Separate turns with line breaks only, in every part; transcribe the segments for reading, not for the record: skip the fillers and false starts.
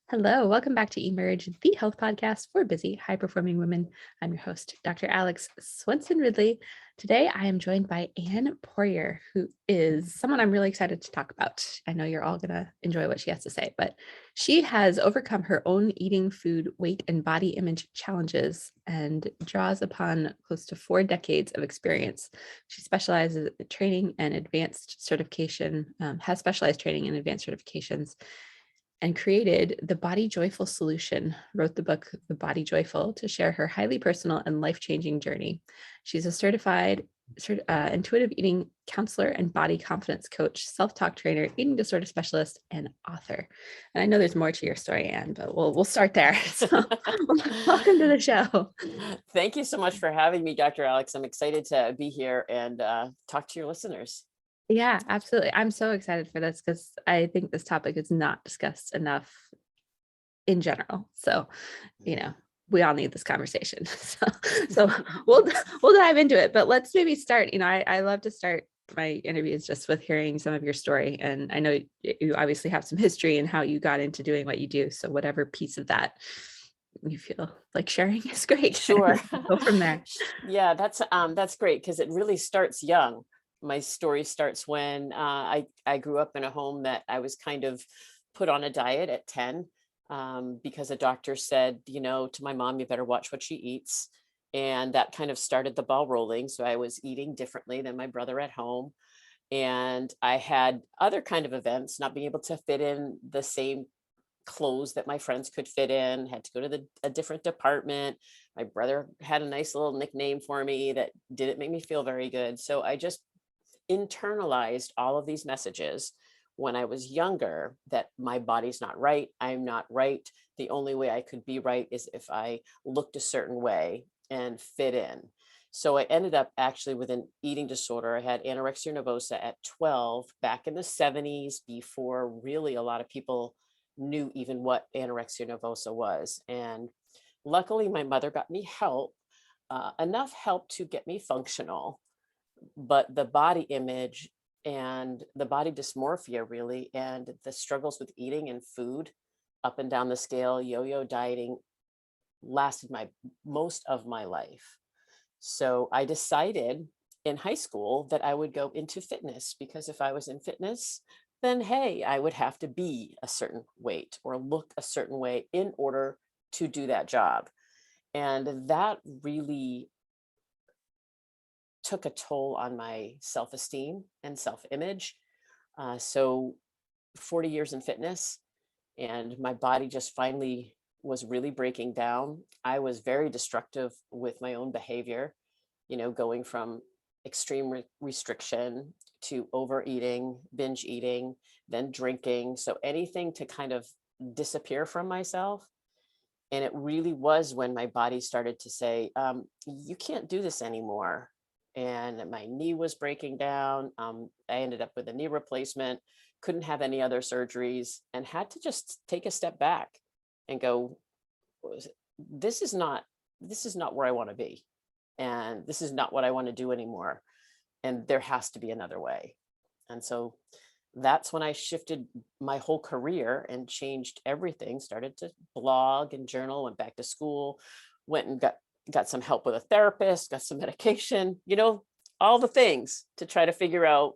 Hello, welcome back to Emerge, the health podcast for busy, high performing women. I'm your host, Dr. Alex Swenson Ridley. Today, I am joined by Anne Poirer, who is someone I'm really excited to talk about. I know you're all going to enjoy what she has to say, but she has overcome her own eating, food, weight, and body image challenges and draws upon close to 4 decades of experience. She specializes in training and advanced certification, has specialized training and advanced certifications and created the Body Joyful Solution, wrote the book, The Body Joyful, to share her highly personal and life-changing journey. She's a certified intuitive eating counselor and body confidence coach, self-talk trainer, eating disorder specialist, and author. And I know there's more to your story, Anne, but we'll start there. So welcome to the show.
Thank you so much for having me, Dr. Alex. I'm excited to be here and talk to your listeners.
Yeah, absolutely. I'm so excited for this because I think this topic is not discussed enough in general. So, we all need this conversation. So we'll dive into it, but let's maybe start. I love to start my interviews just with hearing some of your story. And I know you obviously have some history in how you got into doing what you do. So whatever piece of that you feel like sharing is great.
Sure.
Go from there.
Yeah, that's great because it really starts young. My story starts when I grew up in a home that I was kind of put on a diet at 10 because a doctor said, to my mom, you better watch what she eats. And that kind of started the ball rolling. So I was eating differently than my brother at home. And I had other kind of events, not being able to fit in the same clothes that my friends could fit in, had to go to a different department. My brother had a nice little nickname for me that didn't make me feel very good. So I just internalized all of these messages when I was younger that my body's not right. I'm not right. The only way I could be right is if I looked a certain way and fit in. So I ended up actually with an eating disorder. I had anorexia nervosa at 12 back in the 70s before really a lot of people knew even what anorexia nervosa was. And luckily my mother got me help, enough help to get me functional, but the body image and the body dysmorphia really, and the struggles with eating and food up and down the scale, yo-yo dieting lasted most of my life. So I decided in high school that I would go into fitness because if I was in fitness, then hey, I would have to be a certain weight or look a certain way in order to do that job. And that really took a toll on my self-esteem and self-image. So 40 years in fitness, and my body just finally was really breaking down. I was very destructive with my own behavior, going from extreme restriction to overeating, binge eating, then drinking. So anything to kind of disappear from myself. And it really was when my body started to say, you can't do this anymore. And my knee was breaking down. I ended up with a knee replacement, couldn't have any other surgeries, and had to just take a step back and go, this is not where I want to be. And this is not what I want to do anymore. And there has to be another way. And so that's when I shifted my whole career and changed everything, started to blog and journal, went back to school, went and got some help with a therapist, got some medication, all the things to try to figure out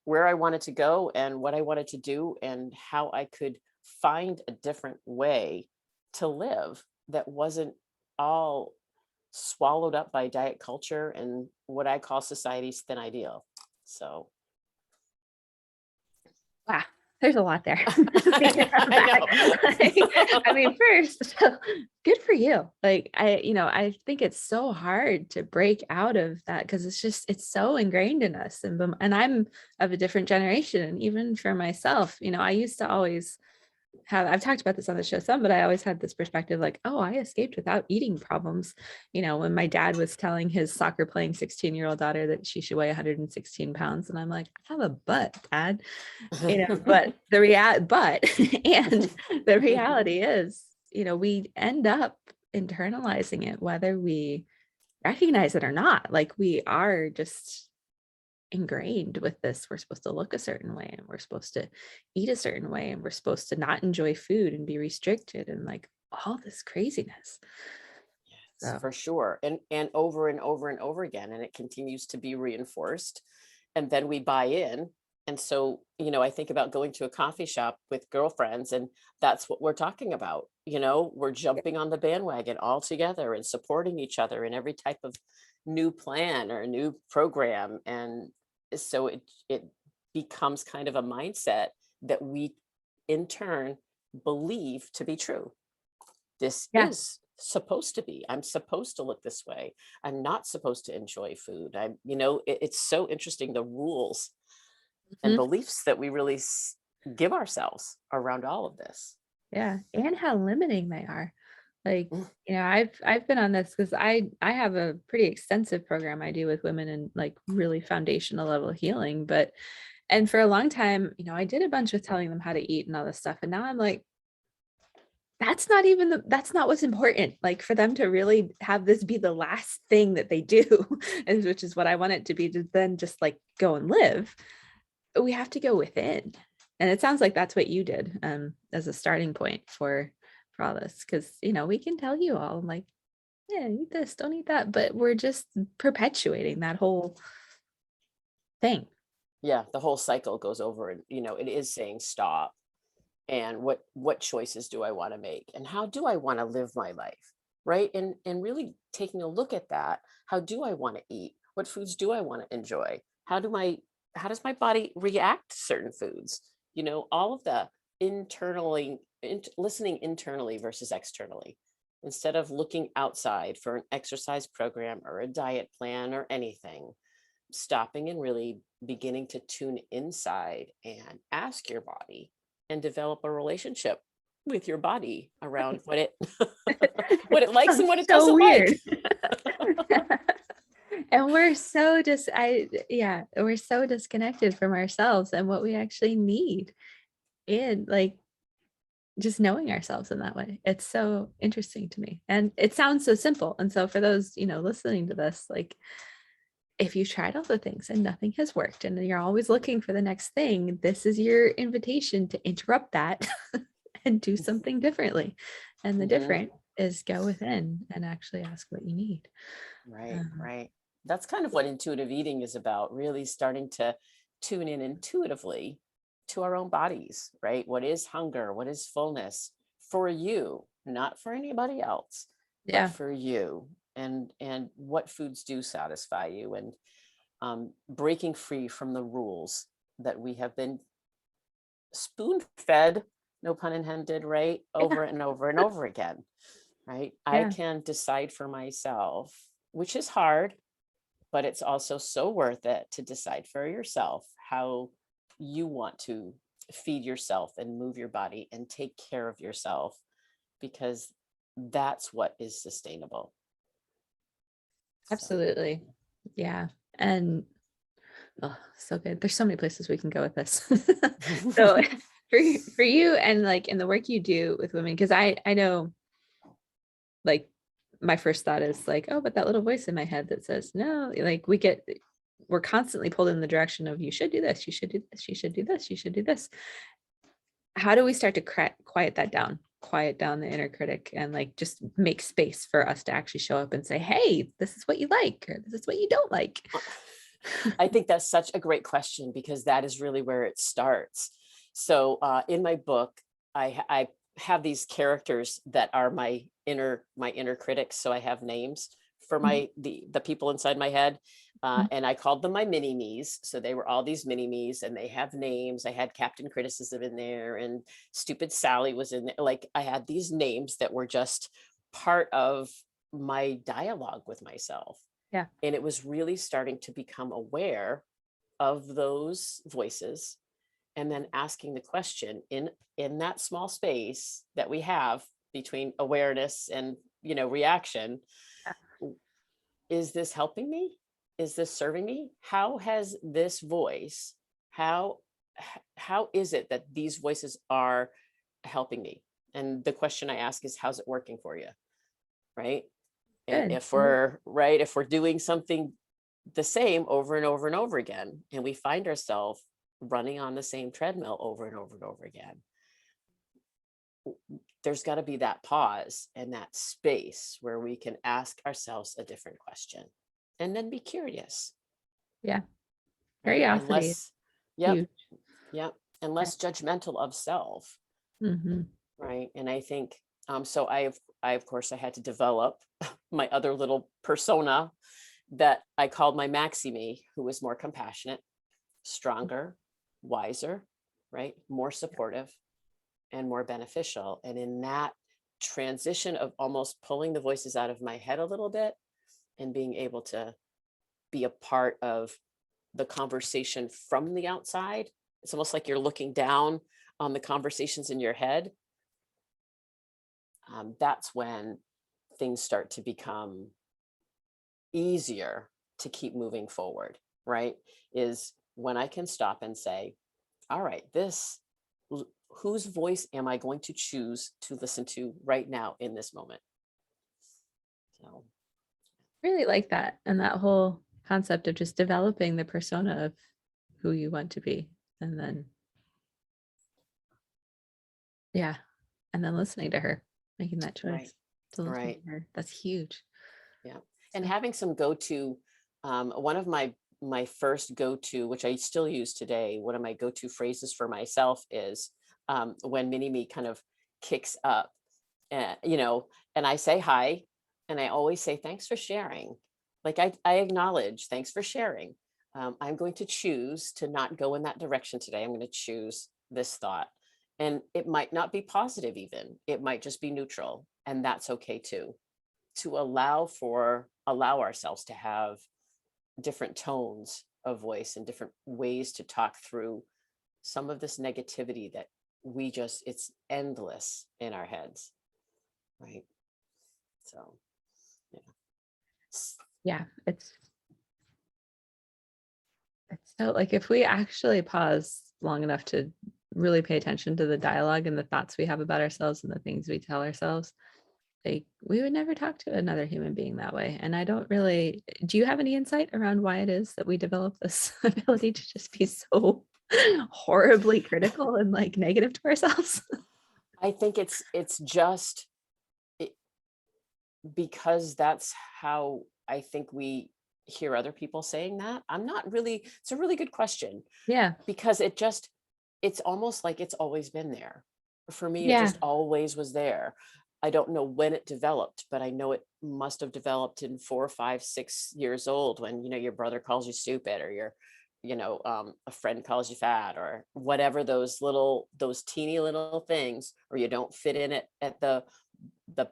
where I wanted to go and what I wanted to do and how I could find a different way to live that wasn't all swallowed up by diet culture and what I call society's thin ideal. So.
Wow, there's a lot there.
I
mean, first, good for you. I think it's so hard to break out of that because it's so ingrained in us. And I'm of a different generation. And even for myself, I used to always I've talked about this on the show some, but I always had this perspective like, oh, I escaped without eating problems. When my dad was telling his soccer playing 16-year-old daughter that she should weigh 116 pounds. And I'm like, I have a butt, Dad, but and the reality is, we end up internalizing it, whether we recognize it or not. Like we are just ingrained with this. We're supposed to look a certain way, and we're supposed to eat a certain way, and we're supposed to not enjoy food and be restricted, and like all this craziness. So
For sure. And over and over and over again. And it continues to be reinforced. And then we buy in. And so, I think about going to a coffee shop with girlfriends, and that's what we're talking about. We're jumping on the bandwagon all together and supporting each other in every type of new plan or new program. And so it becomes kind of a mindset that we in turn believe to be true. This
yeah.
is supposed to be. I'm supposed to look this way. I'm not supposed to enjoy food. It's so interesting, the rules and
Mhm.
beliefs that we really give ourselves around all of this.
Yeah, and how limiting they are. Like,
Mm.
I've been on this because I have a pretty extensive program I do with women in like really foundational level healing. But and for a long time, I did a bunch with telling them how to eat and all this stuff. And now I'm like, that's not what's important. Like for them to really have this be the last thing that they do, and which is what I want it to be, to then just like go and live. We have to go within. And it sounds like that's what you did as a starting point for all this. Cause we can tell you all like, yeah, eat this, don't eat that. But we're just perpetuating that whole thing.
Yeah, the whole cycle goes over, and it is saying stop. And what choices do I want to make, and how do I want to live my life, right? And really taking a look at that. How do I want to eat? What foods do I want to enjoy? How does my body react to certain foods? All of the listening internally versus externally, instead of looking outside for an exercise program or a diet plan or anything. Stopping and really beginning to tune inside and ask your body and develop a relationship with your body around what it what it likes and what it
So
doesn't like.
weird. And we're so we're so disconnected from ourselves and what we actually need. And like just knowing ourselves in that way. It's so interesting to me. And it sounds so simple. And so for those, listening to this, like if you've tried all the things and nothing has worked and you're always looking for the next thing, this is your invitation to interrupt that and do something differently. And the
Mhm.
different is go within and actually ask what you need.
Right,
Um,
right. That's kind of what intuitive eating is about, really starting to tune in intuitively to our own bodies, right? What is hunger? What is fullness for you, not for anybody else, but
yeah,
for you, and what foods do satisfy you, and breaking free from the rules that we have been spoon fed, no pun intended, right?
yeah,
Over and over and over again, right? I
yeah,
can decide for myself, which is hard, but it's also so worth it to decide for yourself how you want to feed yourself and move your body and take care of yourself, because that's what is sustainable. So,
absolutely. Yeah. And oh, so good. There's so many places we can go with this. So for you and like in the work you do with women, because I know like my first thought is like, oh, but that little voice in my head that says no, like we're constantly pulled in the direction of you should do this, you should do this, you should do this, you should do this. How do we start to quiet down the inner critic and like just make space for us to actually show up and say, hey, this is what you like, or this is what you don't like?
I think that's such a great question, because that is really where it starts. So in my book, I have these characters that are my inner critics. So I have names for
Mhm.
the people inside my head,
Mhm.
and I called them my mini me's. So they were all these mini me's, and they have names. I had Captain Criticism in there, and Stupid Sally was in there. Like, I had these names that were just part of my dialogue with myself,
Yeah,
and it was really starting to become aware of those voices, and then asking the question in that small space that we have between awareness and reaction.
yeah,
Is this helping me? Is this serving me? How has this voice, how how is it that these voices are helping me? And the question I ask is, how's it working for you? Right. And
good.
if we're doing something the same over and over and over again. And we find ourselves running on the same treadmill over and over and over again. There's got to be that pause and that space where we can ask ourselves a different question and then be curious.
Yeah.
Right? And
Curiosity is
less, yep,
huge.
yep, and less judgmental of self.
Mm-hmm.
Right. And I think, so of course, I had to develop my other little persona that I called my Maxi me, who was more compassionate, stronger, wiser, right? More supportive and more beneficial. And in that transition of almost pulling the voices out of my head a little bit and being able to be a part of the conversation from the outside, it's almost like you're looking down on the conversations in your head. That's when things start to become easier to keep moving forward, right? Is when I can stop and say, all right, whose voice am I going to choose to listen to right now in this moment? So,
Really like that. And that whole concept of just developing the persona of who you want to be. And then, yeah. And then listening to her, making that
right,
choice to listen
right.
to her. That's huge.
Yeah. And
So,
having some go-to, one of my first go-to, which I still use today, one of my go-to phrases for myself is when mini me kind of kicks up, and I say hi, and I always say, thanks for sharing. Like I acknowledge, thanks for sharing. I'm going to choose to not go in that direction today. I'm going to choose this thought. And it might not be positive even. It might just be neutral. And that's okay too. To allow ourselves to have different tones of voice and different ways to talk through some of this negativity that it's endless in our heads, right? So yeah.
yeah, it's so like if we actually pause long enough to really pay attention to the dialogue and the thoughts we have about ourselves and the things we tell ourselves, like we would never talk to another human being that way. And I don't really, do you have any insight around why it is that we develop this ability to just be so horribly critical and like negative to ourselves?
I think it's just it, because that's how I think we hear other people saying that. I'm not really, it's a really good question,
Yeah.
because it's almost like it's always been there. For me, it
Yeah.
just always was there. I don't know when it developed, but I know it must have developed in 4, 5, 6 years old when, your brother calls you stupid, or a friend calls you fat, or whatever, those teeny little things, or you don't fit in it at the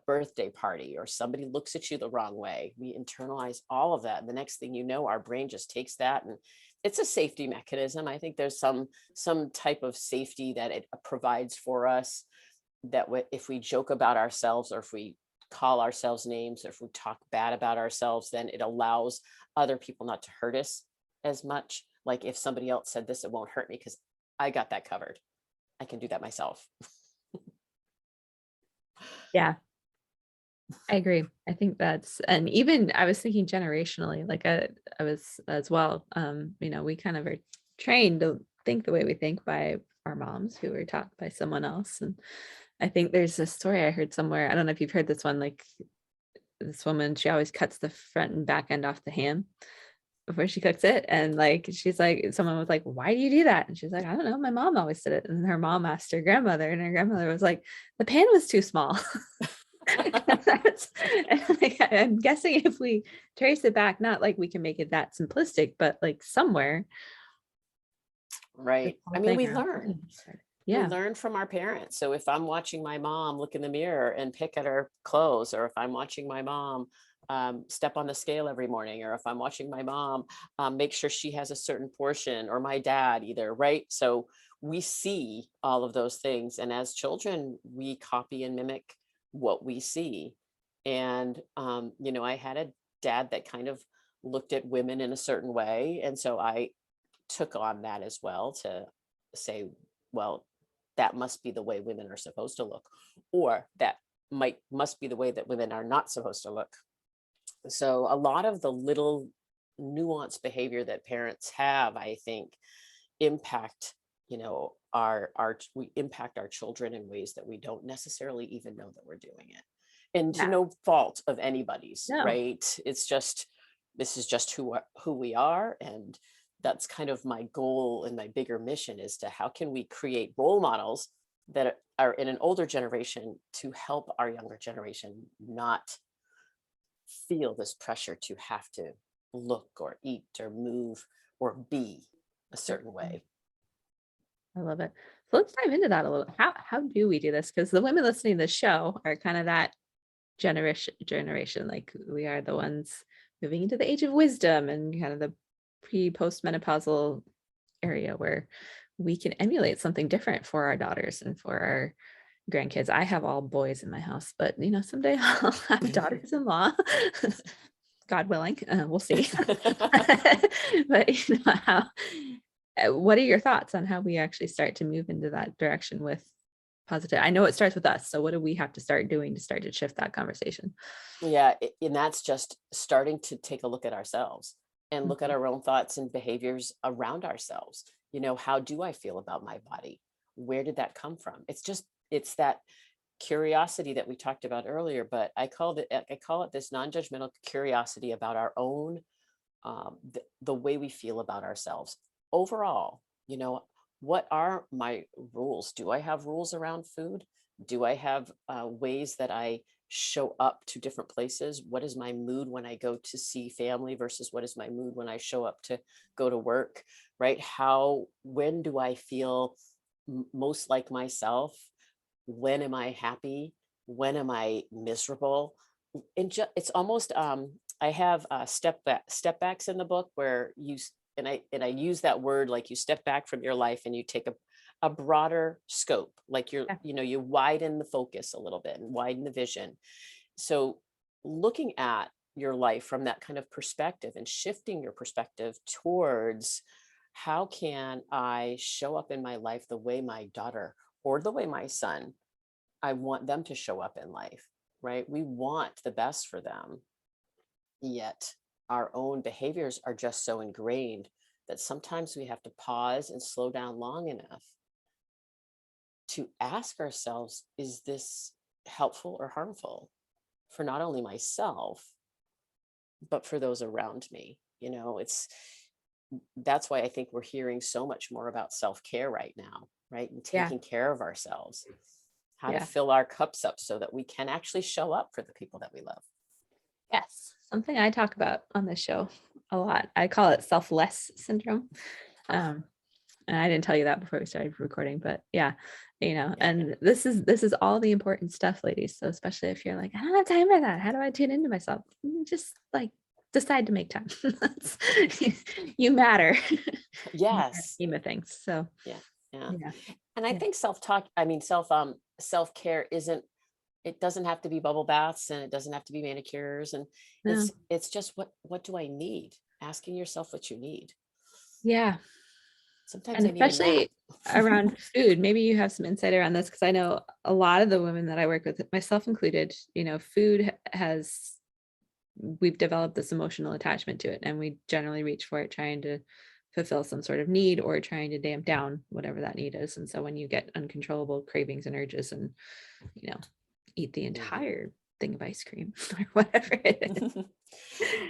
birthday party, or somebody looks at you the wrong way. We internalize all of that. And the next thing you know, our brain just takes that, and it's a safety mechanism. I think there's some type of safety that it provides for us, that if we joke about ourselves, or if we call ourselves names, or if we talk bad about ourselves, then it allows other people not to hurt us as much. Like if somebody else said this, it won't hurt me because I got that covered. I can do that myself.
Yeah. I agree. I think and even I was thinking generationally, like I was as well. We kind of are trained to think the way we think by our moms who were taught by someone else. And I think there's a story I heard somewhere. I don't know if you've heard this one, like this woman, she always cuts the front and back end off the ham before she cooks it. And like, she's like, someone was like, why do you do that? And she's like, I don't know. My mom always did it. And her mom asked her grandmother, and her grandmother was like, the pan was too small. I'm guessing if we trace it back, not like we can make it that simplistic, but like somewhere.
Right. I mean, we learn. We
Yeah.
learn from our parents. So if I'm watching my mom look in the mirror and pick at her clothes, or if I'm watching my mom step on the scale every morning, or if I'm watching my mom make sure she has a certain portion, or my dad either, right? So we see all of those things. And as children, we copy and mimic what we see. And, I had a dad that kind of looked at women in a certain way. And so I took on that as well, to say, well, that must be the way women are supposed to look, or that must be the way that women are not supposed to look. So a lot of the little nuanced behavior that parents have, I think, impact, we impact our children in ways that we don't necessarily even know that we're doing it. And to
Yeah.
no fault of anybody's,
No.
right? It's just, this is just who we are. And that's kind of my goal, and my bigger mission is to, how can we create role models that are in an older generation to help our younger generation not feel this pressure to have to look or eat or move or be a certain way.
I love it. So let's dive into that a little. How do we do this? Because the women listening to the show are kind of that generation. Like, we are the ones moving into the age of wisdom and kind of the post menopausal area where we can emulate something different for our daughters and for our grandkids. I have all boys in my house, but someday I'll have daughters-in-law. God willing, we'll see. But what are your thoughts on how we actually start to move into that direction with positive? I know it starts with us. So what do we have to start doing to start to shift that conversation?
Yeah, and that's just starting to take a look at ourselves and look at
Mhm.
our own thoughts and behaviors around ourselves. How do I feel about my body? Where did that come from? It's that curiosity that we talked about earlier, but I call it this non-judgmental curiosity about our own, the way we feel about ourselves overall. What are my rules? Do I have rules around food? Do I have ways that I show up to different places? What is my mood when I go to see family versus what is my mood when I show up to go to work, right? When do I feel most like myself? When am I happy? When am I miserable? It's almost, I have step backs in the book where and I use that word, like, you step back from your life and you take a broader scope, like
Yeah.
you widen the focus a little bit and widen the vision. So looking at your life from that kind of perspective and shifting your perspective towards, how can I show up in my life the way my daughter or the way my son, I want them to show up in life, right? We want the best for them, yet our own behaviors are just so ingrained that sometimes we have to pause and slow down long enough to ask ourselves, is this helpful or harmful for not only myself, but for those around me? That's why I think we're hearing so much more about self-care right now, right? And
Yeah.
taking care of ourselves, how to
Yeah.
fill our cups up so that we can actually show up for the people that we love.
Yes. Something I talk about on this show a lot. I call it selfless syndrome.
Ah,
Um, and I didn't tell you that before we started recording, but yeah,
yeah.
and this is all the important stuff, ladies. So especially if you're like, I don't have time for that. How do I tune into myself? Just like decide to make time. You matter. In the grand
Yes.
scheme of things. So
Yeah. Yeah.
yeah.
And I
Yeah.
think self-care it doesn't have to be bubble baths, and it doesn't have to be manicures, and
No.
it's just, what do I need? Asking yourself what you need.
Yeah.
Sometimes
And
I need a nap.
especially around food, maybe you have some insight around this because I know a lot of the women that I work with, myself included, food has, we've developed this emotional attachment to it and we generally reach for it trying to fulfill some sort of need or trying to damp down whatever that need is. And so when you get uncontrollable cravings and urges and, you know, eat the
Mhm.
entire thing of ice cream or whatever it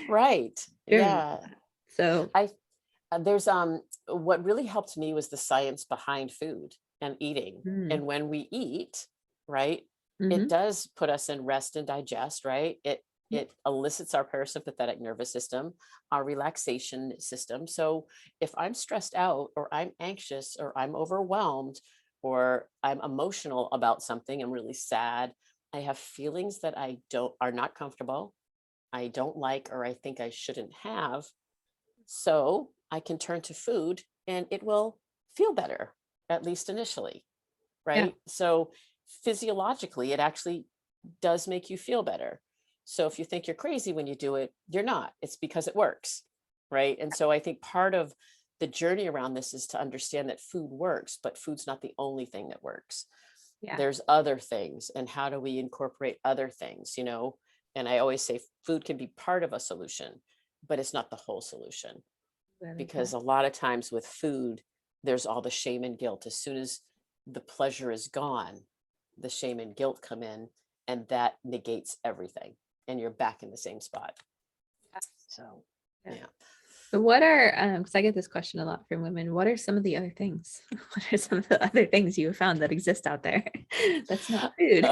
Right.
is.
Yeah.
So
I There's what really helped me was the science behind food and eating.
mm,
And when we eat, right, it
mhm,
does put us in rest and digest, right? It
yep,
it elicits our parasympathetic nervous system, our relaxation system. So if I'm stressed out or I'm anxious or I'm overwhelmed or I'm emotional about something, I'm really sad, I have feelings that I don't are not comfortable, I don't like, or I think I shouldn't have, so I can turn to food and it will feel better, at least initially,
yeah,
right? So physiologically, it actually does make you feel better. So if you think you're crazy when you do it, you're not. It's because it works, right? And so I think part of the journey around this is to understand that food works, but food's not the only thing that works.
yeah,
There's other things, and how do we incorporate other things? And I always say food can be part of a solution, but it's not the whole solution,
That is
because
that.
a lot of times with food, there's all the shame and guilt. As soon as the pleasure is gone, the shame and guilt come in, and that negates everything, and you're back in the same spot. So,
Yeah.
yeah.
So what are, because I get this question a lot from women, what are some of the other things? What are some of the other things you have found that exist out there that's not food?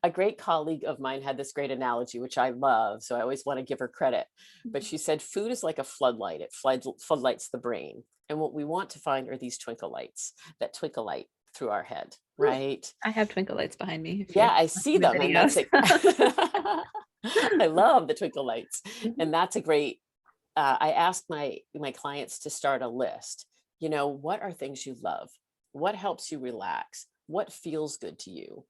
A great colleague of mine had this great analogy, which I love. So I always want to give her credit. But she said, food is like a floodlight. It floodlights the brain. And what we want to find are these twinkle lights that twinkle light through our head,
Ooh,
right?
I have twinkle lights behind me if
Yeah,
you're
I see
watching the
them. And that's
videos.
it. I love the twinkle lights.
Mhm.
And that's a great, I ask my clients to start a list. What are things you love? What helps you relax? What feels good to you?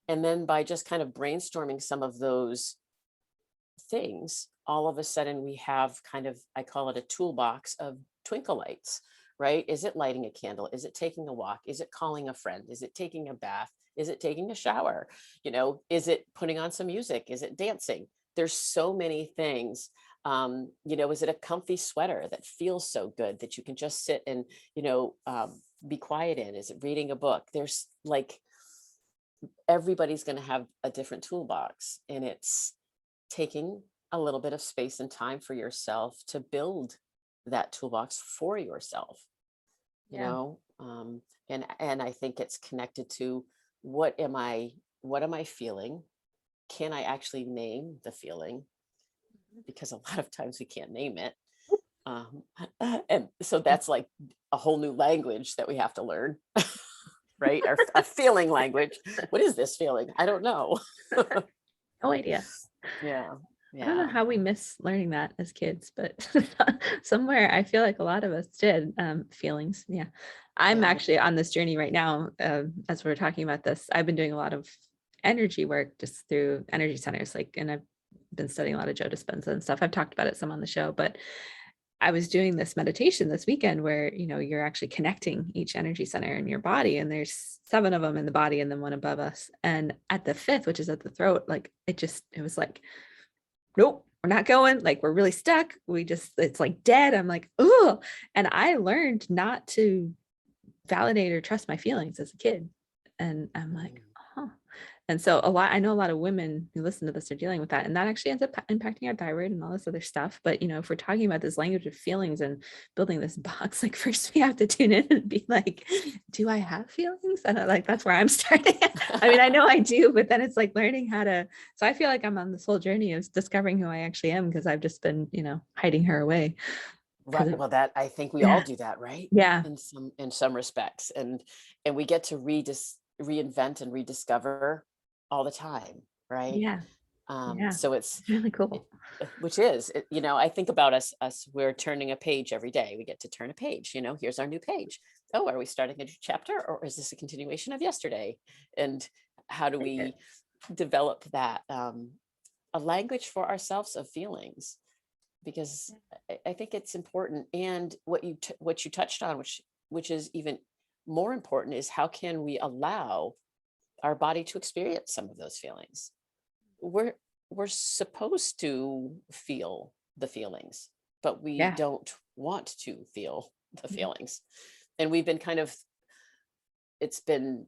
And then by just kind of brainstorming some of those things, all of a sudden we have kind of, I call it a toolbox of twinkle lights, right? Is it lighting a candle? Is it taking a walk? Is it calling a friend? Is it taking a bath? Is it taking a shower? Is it putting on some music? Is it dancing? There's so many things. Is it a comfy sweater that feels so good that you can just sit and, be quiet in? Is it reading a book? There's like, everybody's going to have a different toolbox, and it's taking a little bit of space and time for yourself to build that toolbox for yourself, you
Yeah.
know and I think it's connected to, what am I feeling? Can I actually name the feeling? Because a lot of times we can't name it. um, and so that's like a whole new language that we have to learn. Right, our feeling language. What is this feeling? I don't know.
No idea.
Yeah,
I don't know
yeah,
how we miss learning that as kids, but somewhere I feel like a lot of us did. Feelings. Yeah. I'm
yeah.
actually on this journey right now. As we're talking about this, I've been doing a lot of energy work just through energy centers, and I've been studying a lot of Joe Dispenza and stuff. I've talked about it some on the show, but I was doing this meditation this weekend where, you're actually connecting each energy center in your body, and there's 7 of them in the body and then one above us. And at the 5th, which is at the throat, it was like, nope, we're not going. Like, we're really stuck. It's like dead. I'm like, oh, and I learned not to validate or trust my feelings as a kid. And I'm like,
Mm.
huh. And so I know a lot of women who listen to this are dealing with that. And that actually ends up impacting our thyroid and all this other stuff. But, if we're talking about this language of feelings and building this box, like, first we have to tune in and be like, do I have feelings? And that's where I'm starting. I mean, I know I do, but then it's like learning how to, so I feel like I'm on this whole journey of discovering who I actually am, because I've just been, hiding her away.
Right. Well, that, I think we all
Yeah.
do that, right?
Yeah.
In some respects, and we get to reinvent and rediscover all the time, right?
Yeah. Yeah.
So it's,
It's really cool.
which is, I think about us, we're turning a page every day. We get to turn a page, here's our new page. Oh, are we starting a new chapter, or is this a continuation of yesterday? And how do
Like it.
we develop that, a language for ourselves of feelings? Because I think it's important. And what you touched on, which is even more important, is how can we allow our body to experience some of those feelings? We're supposed to feel the feelings, but we
Yeah.
don't want to feel the
Mhm.
feelings. And we've been kind of, it's been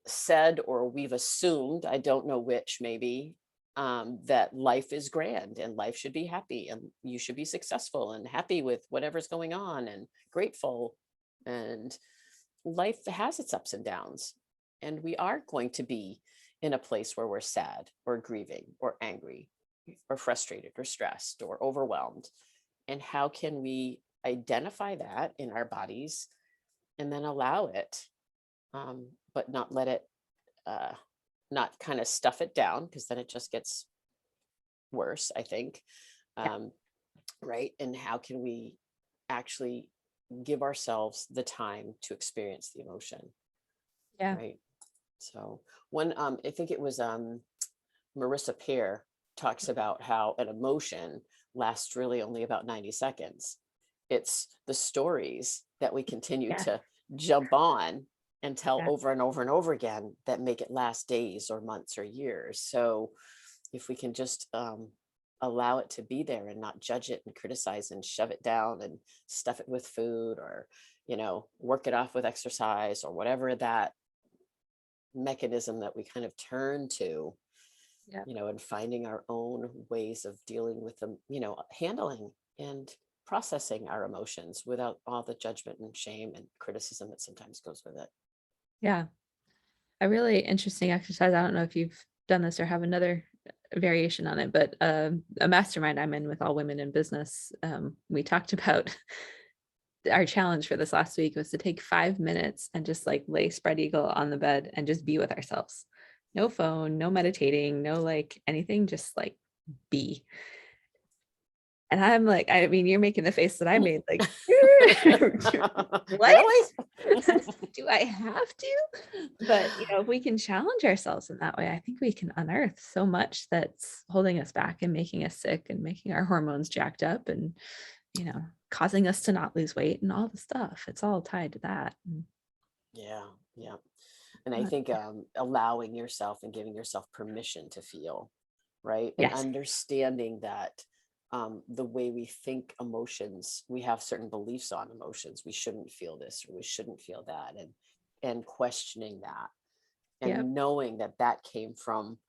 said, or we've assumed, I don't know which, maybe, that life is grand and life should be happy and you should be successful and happy with whatever's going on and grateful. And life has its ups and downs. And we are going to be in a place where we're sad or grieving or angry or frustrated or stressed or overwhelmed. And how can we identify that in our bodies and then allow it, but not let it, uh, not kind of stuff it down, because then it just gets worse, I think.
Yeah.
Um, right. And how can we actually give ourselves the time to experience the emotion?
Yeah.
Right. So one, I think it was, Marissa Peer talks about how an emotion lasts really only about 90 seconds. It's the stories that we continue
Yeah.
to jump on and tell
Yeah.
over and over and over again that make it last days or months or years. So if we can just, allow it to be there and not judge it and criticize and shove it down and stuff it with food, or, work it off with exercise, or whatever that mechanism that we kind of turn to,
Yeah.
and finding our own ways of dealing with them, handling and processing our emotions without all the judgment and shame and criticism that sometimes goes with it.
Yeah. A really interesting exercise. I don't know if you've done this or have another variation on it, but a mastermind I'm in with all women in business, we talked about our challenge for this last week was to take 5 minutes and just like lay spread eagle on the bed and just be with ourselves. No phone, no meditating, no like anything, just like be. And I'm like, I mean, you're making the face that I made, like, what?
Really?
Do I have to? But, if we can challenge ourselves in that way, I think we can unearth so much that's holding us back and making us sick and making our hormones jacked up and, causing us to not lose weight and all the stuff. It's all tied to that.
Yeah, yeah. And I think allowing yourself and giving yourself permission to feel, right? And
Yes.
understanding that the way we think emotions, we have certain beliefs on emotions. We shouldn't feel this or we shouldn't feel that, and questioning that,
Yep.
and knowing that that came from,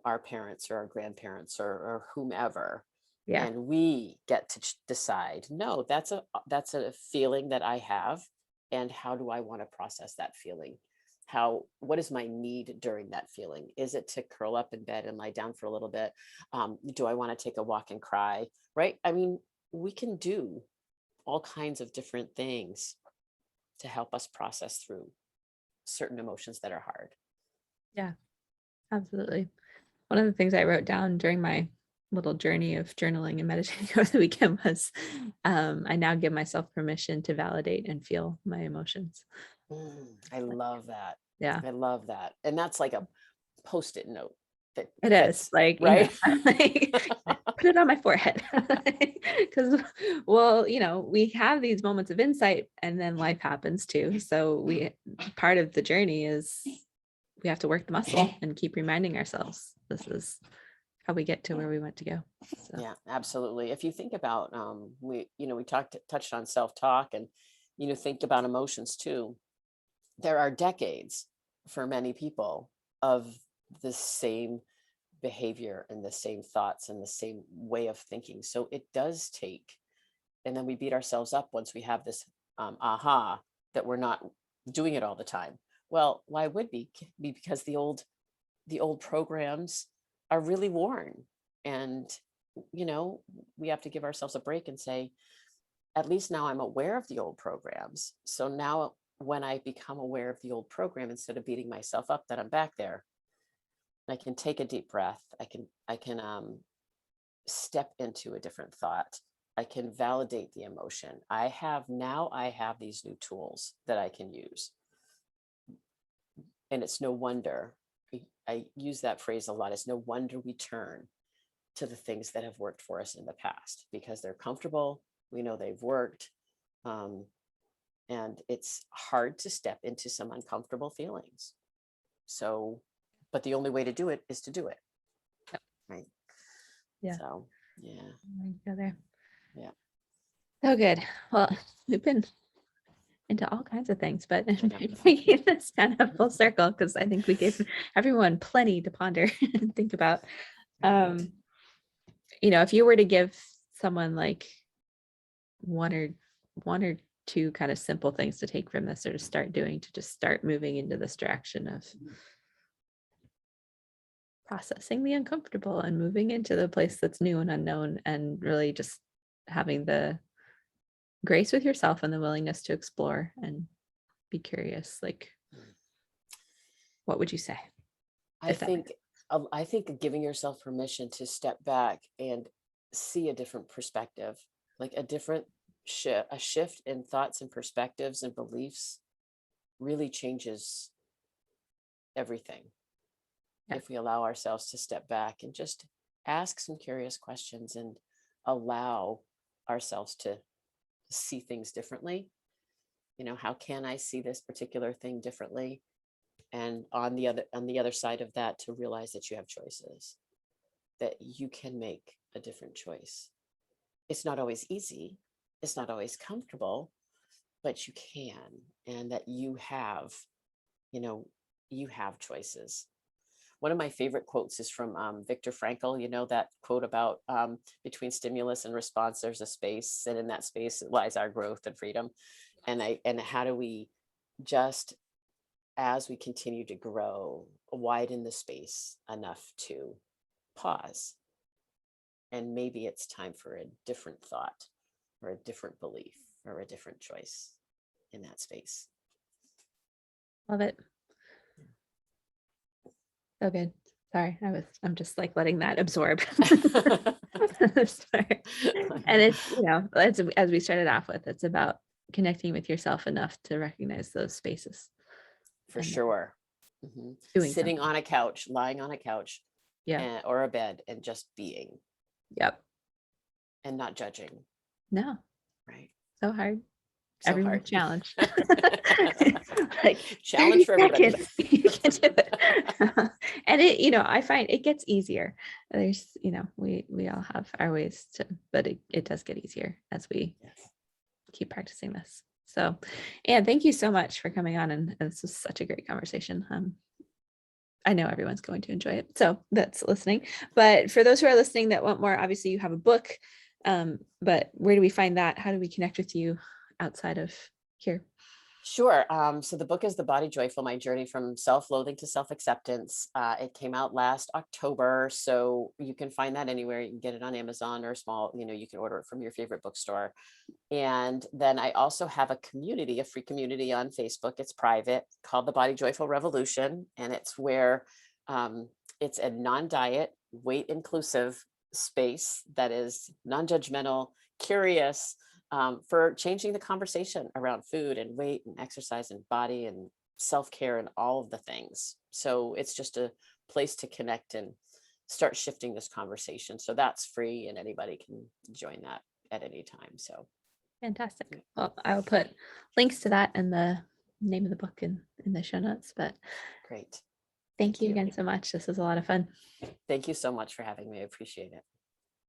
our parents or our grandparents, or whomever.
Yeah.
And we get to decide, no, that's a feeling that I have, and how do I want to process that feeling? What is my need during that feeling? Is it to curl up in bed and lie down for a little bit? Do I want to take a walk and cry? Right? I mean, we can do all kinds of different things to help us process through certain emotions that are hard.
Yeah. Absolutely. One of the things I wrote down during my little journey of journaling and meditating over the weekend was I now give myself permission to validate and feel my emotions.
I love that.
Yeah,
I love that. And that's like a post-it note
it is
that's
like,
right.
like put it on my forehead because, well, we have these moments of insight and then life happens too. So part of the journey is we have to work the muscle and keep reminding ourselves this is how we get to where we want to go. So,
Yeah, absolutely. If you think about we touched on self-talk, and think about emotions too. There are decades for many people of the same behavior and the same thoughts and the same way of thinking. So it does take, and then we beat ourselves up once we have this aha that we're not doing it all the time. Well, why would be because the old programs are really worn, and we have to give ourselves a break and say, at least now I'm aware of the old programs. So now when I become aware of the old program, instead of beating myself up that I'm back there, I can take a deep breath. I can step into a different thought. I can validate the emotion. I have these new tools that I can use. And it's no wonder, I use that phrase a lot. It's no wonder we turn to the things that have worked for us in the past, because they're comfortable. We know they've worked. And it's hard to step into some uncomfortable feelings. So, but the only way to do it is to do it.
Yep.
Right.
yeah.
So, yeah.
Go there.
Yeah.
So good. Well, we've been into all kinds of things, but making this kind of full circle because I think we gave everyone plenty to ponder and think about.
Right.
If you were to give someone like one or two kind of simple things to take from this or to start doing to just start moving into this direction of processing the uncomfortable and moving into the place that's new and unknown and really just having the grace with yourself and the willingness to explore and be curious, like what would you say?
I think I think giving yourself permission to step back and see a different perspective, like a shift in thoughts and perspectives and beliefs, really changes everything.
Yeah.
If we allow ourselves to step back and just ask some curious questions and allow ourselves to see things differently. How can I see this particular thing differently? And on the other side of that, to realize that you have choices, that you can make a different choice. It's not always easy. It's not always comfortable, but you can, and that you have, you have choices. One of my favorite quotes is from Viktor Frankl, that quote about between stimulus and response, there's a space, and in that space lies our growth and freedom. And how do we just, as we continue to grow, widen the space enough to pause, and maybe it's time for a different thought or a different belief or a different choice in that space.
Love it. So good. Sorry, I'm just like letting that absorb. Sorry. And it's, as we started off with, it's about connecting with yourself enough to recognize those spaces.
For
And
sure.
doing
Sitting
something.
on a couch, lying on a couch,
Yeah.
or a bed, and just being,
Yep.
and not judging.
No.
Right.
So hard.
So
Everyone
hard.
challenged.
Like challenge for everybody.
You can do it. And it, I find it gets easier. There's, we all have our ways to, but it does get easier as we keep practicing this. So, and thank you so much for coming on. And this was such a great conversation. I know everyone's going to enjoy it, so that's listening. But for those who are listening that want more, obviously you have a book. But where do we find that? How do we connect with you outside of here?
Sure. So the book is The Body Joyful, My Journey from Self-Loathing to Self-Acceptance. It came out last October, so you can find that anywhere. You can get it on Amazon or you can order it from your favorite bookstore. And then I also have a community, a free community on Facebook. It's private, called The Body Joyful Revolution. And it's where it's a non-diet, weight inclusive space that is non-judgmental, curious, for changing the conversation around food and weight and exercise and body and self-care and all of the things. So it's just a place to connect and start shifting this conversation. So that's free, and anybody can join that at any time. So
fantastic. Well, I will put links to that and the name of the book in the show notes. But
great.
Thank you again so much. This was a lot of fun.
Thank you so much for having me. I appreciate it.